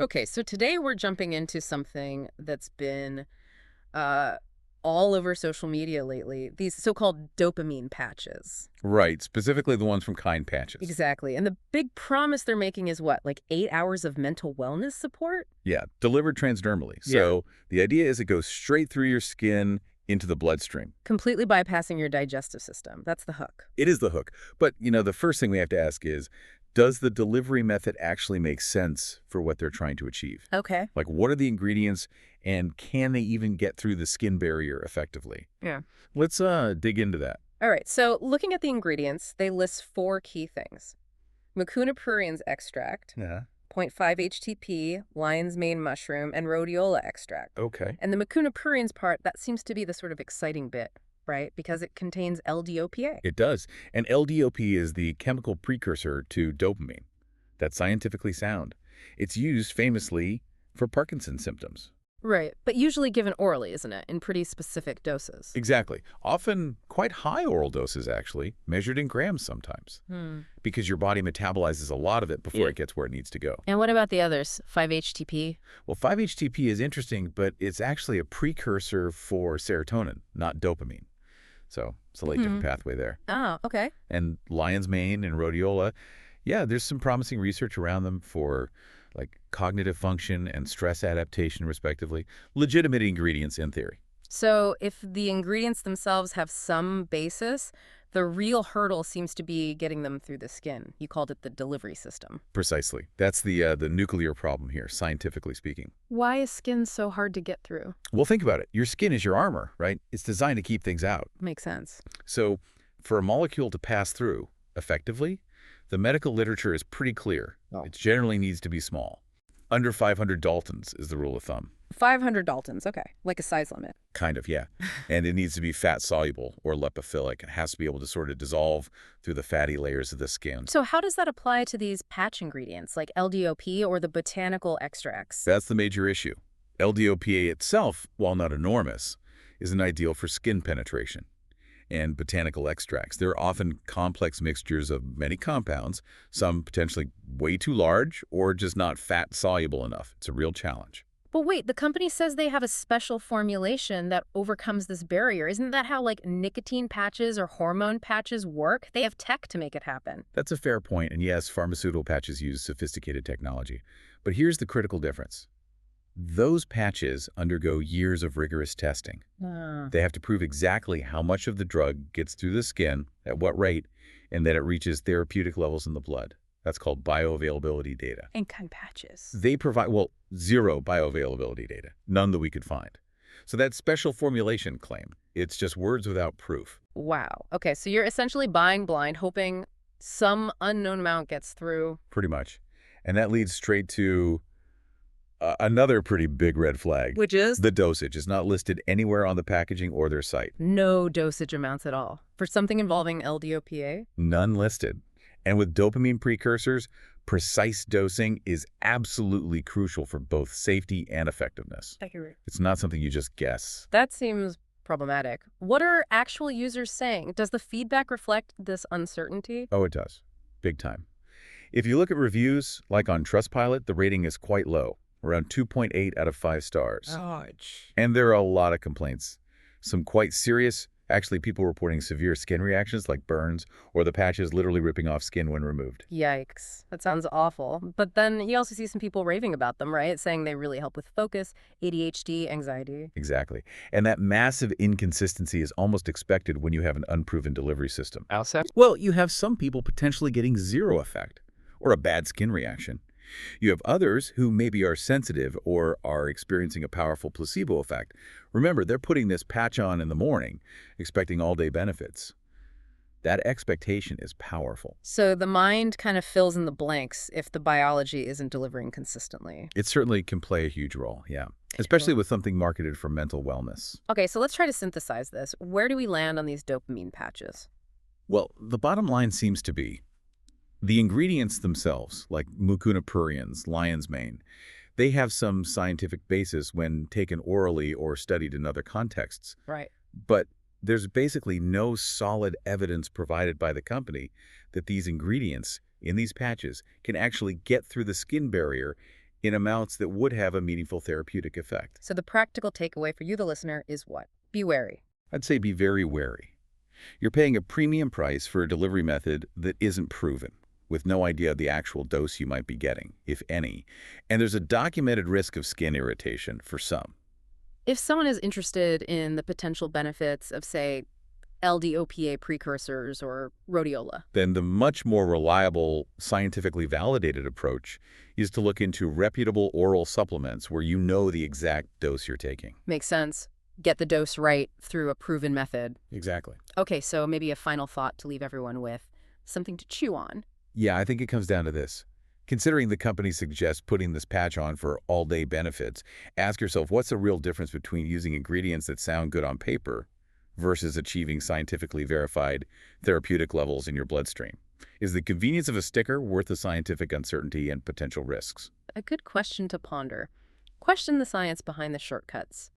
Okay, so today we're jumping into something that's been uh, all over social media lately, these so-called dopamine patches. Right, specifically the ones from Kind Patches. Exactly. And the big promise they're making is what, like 8 hours of mental wellness support? Yeah, delivered transdermally. Yeah. So the idea is it goes straight through your skin into the bloodstream. Completely bypassing your digestive system. That's the hook. It is the hook. But, the first thing we have to ask is, does the delivery method actually make sense for what they're trying to achieve? Okay. Like, what are the ingredients, and can they even get through the skin barrier effectively? Yeah. Let's dig into that. All right, so looking at the ingredients, they list four key things. Mucuna pruriens extract, Yeah. zero point 0.5 HTP, lion's mane mushroom, and rhodiola extract. Okay. And the mucuna pruriens part, that seems to be the sort of exciting bit, right? Because it contains LDOPA. It does. And LDOP is the chemical precursor to dopamine. That's scientifically sound. It's used famously for Parkinson's symptoms. Right, but usually given orally, isn't it? In pretty specific doses. Exactly. Often quite high oral doses, actually, measured in grams sometimes, because your body metabolizes a lot of it before it gets where it needs to go. And what about the others? 5-HTP? Well, 5-HTP is interesting, but it's actually a precursor for serotonin, not dopamine. So it's a late different pathway there. Oh, okay. And lion's mane and rhodiola, yeah, there's some promising research around them for like cognitive function and stress adaptation, respectively. Legitimate ingredients in theory. So if the ingredients themselves have some basis, the real hurdle seems to be getting them through the skin. You called it the delivery system. Precisely. That's the nuclear problem here, scientifically speaking. Why is skin so hard to get through? Well, think about it. Your skin is your armor, right? It's designed to keep things out. Makes sense. So for a molecule to pass through effectively, the medical literature is pretty clear. Oh. It generally needs to be small. Under 500 Daltons is the rule of thumb. 500 Daltons, okay. Like a size limit. Kind of, yeah. And it needs to be fat-soluble or lipophilic. It has to be able to sort of dissolve through the fatty layers of the skin. So how does that apply to these patch ingredients, like LDOP or the botanical extracts? That's the major issue. LDOPA itself, while not enormous, isn't ideal for skin penetration. And botanical extracts, they're often complex mixtures of many compounds, some potentially way too large or just not fat-soluble enough. It's a real challenge. But wait, the company says they have a special formulation that overcomes this barrier. Isn't that how, like, nicotine patches or hormone patches work? They have tech to make it happen. That's a fair point, and yes, pharmaceutical patches use sophisticated technology. But here's the critical difference. Those patches undergo years of rigorous testing. They have to prove exactly how much of the drug gets through the skin, at what rate, and that it reaches therapeutic levels in the blood. That's called bioavailability data. And Kind Patches. They provide, well, zero bioavailability data, none that we could find. So that special formulation claim, it's just words without proof. Wow. Okay, so you're essentially buying blind, hoping some unknown amount gets through. Pretty much. And that leads straight to another pretty big red flag. Which is? The dosage is not listed anywhere on the packaging or their site. No dosage amounts at all. For something involving LDOPA? None listed. And with dopamine precursors, precise dosing is absolutely crucial for both safety and effectiveness. Accurate. It's not something you just guess. That seems problematic. What are actual users saying? Does the feedback reflect this uncertainty? Oh, it does. Big time. If you look at reviews, like on Trustpilot, the rating is quite low, around 2.8 out of 5 stars. Ouch. And there are a lot of complaints. Some quite serious, actually people reporting severe skin reactions like burns or the patches literally ripping off skin when removed. Yikes. That sounds awful. But then you also see some people raving about them, right? Saying they really help with focus, ADHD, anxiety. Exactly. And that massive inconsistency is almost expected when you have an unproven delivery system. Well, you have some people potentially getting zero effect or a bad skin reaction. You have others who maybe are sensitive or are experiencing a powerful placebo effect. Remember, they're putting this patch on in the morning, expecting all-day benefits. That expectation is powerful. So the mind kind of fills in the blanks if the biology isn't delivering consistently. It certainly can play a huge role, yeah, especially with something marketed for mental wellness. Okay, so let's try to synthesize this. Where do we land on these dopamine patches? Well, the bottom line seems to be the ingredients themselves, like mucuna pruriens, lion's mane, they have some scientific basis when taken orally or studied in other contexts. Right. But there's basically no solid evidence provided by the company that these ingredients in these patches can actually get through the skin barrier in amounts that would have a meaningful therapeutic effect. So the practical takeaway for you, the listener, is what? Be wary. I'd say be very wary. You're paying a premium price for a delivery method that isn't proven, with no idea of the actual dose you might be getting, if any. And there's a documented risk of skin irritation for some. If someone is interested in the potential benefits of, say, LDOPA precursors or rhodiola. Then the much more reliable, scientifically validated approach is to look into reputable oral supplements where you know the exact dose you're taking. Makes sense. Get the dose right through a proven method. Exactly. Okay, so maybe a final thought to leave everyone with. Something to chew on. Yeah, I think it comes down to this. Considering the company suggests putting this patch on for all-day benefits, ask yourself what's the real difference between using ingredients that sound good on paper versus achieving scientifically verified therapeutic levels in your bloodstream? Is the convenience of a sticker worth the scientific uncertainty and potential risks? A good question to ponder. Question the science behind the shortcuts.